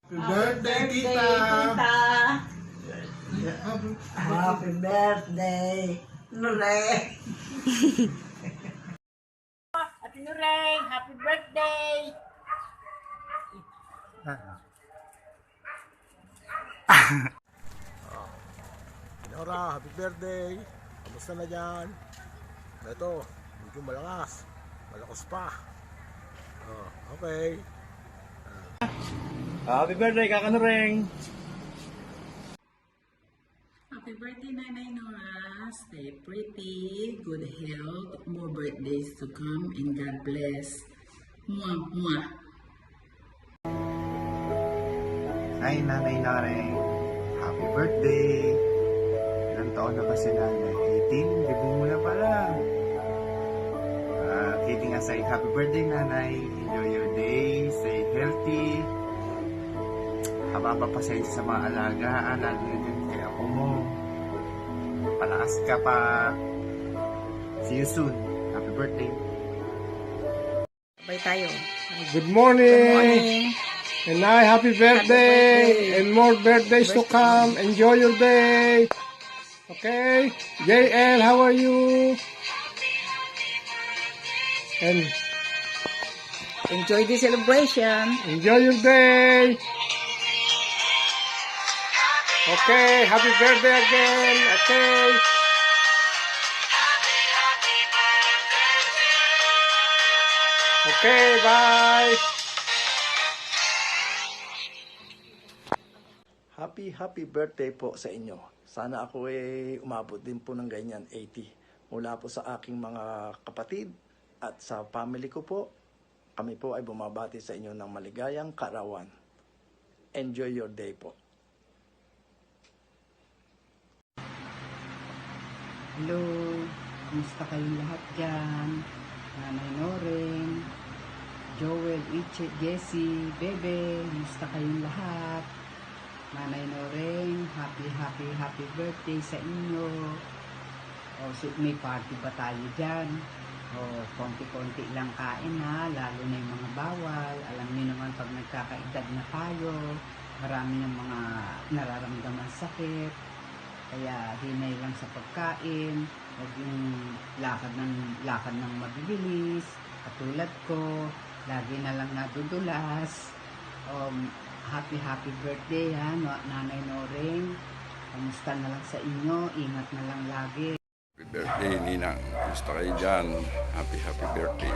Birthday, tita! Happy birthday, Nure! Ate Nureng, happy birthday! Nora, happy birthday! Kamusta na dyan? Ito, medyo malakas. Malakas pa. Okay. Happy birthday, Kaka Nureng! Happy birthday, Nanay Nora. Stay pretty, good health, more birthdays to come, and God bless. Mwah, mwah. Hi, Nanay Nureng! Happy birthday! Ilang taon na ba si Nanay? 18? Libo mo na pala! Kidding aside, happy birthday, Nanay! Enjoy your day, stay healthy! Haba pa pasensya sa mga alagaan, lalo na din kay ako mo. Palakas ka pa! See you soon! Happy birthday! Bye tayo. Good morning! Good morning. And I happy birthday! birthday. And more birthdays to come! Enjoy your day! Okay? JL, how are you? And Enjoy the celebration. enjoy your day! Okay, happy birthday again! Okay! Okay, bye! Happy birthday po sa inyo. Sana ako umabot din po ng ganyan, 80. Mula po sa aking mga kapatid at sa family ko po, kami po ay bumabati sa inyo ng maligayang kaarawan. Enjoy your day po. Hello, kumusta kayong lahat dyan? Nanay Noreen, Joel, Iche, Jessie, Bebe, kumusta kayong lahat? Nanay Noreen, happy birthday sa inyo. O, so, may party ba tayo dyan? O, konti-konti lang kain ha, lalo na yung mga bawal. Alam niyo naman pag nagkakaedad na tayo, marami ng mga nararamdaman sakit. Kaya hinay lang sa pagkain, huwag yung lakad ng mabibilis, katulad ko, lagi na lang nadudulas. Happy birthday ha, Nanay Noreen. Kamusta na lang sa inyo, ingat na lang lagi. Happy birthday, Ninang. Gusto kayo dyan. Happy birthday.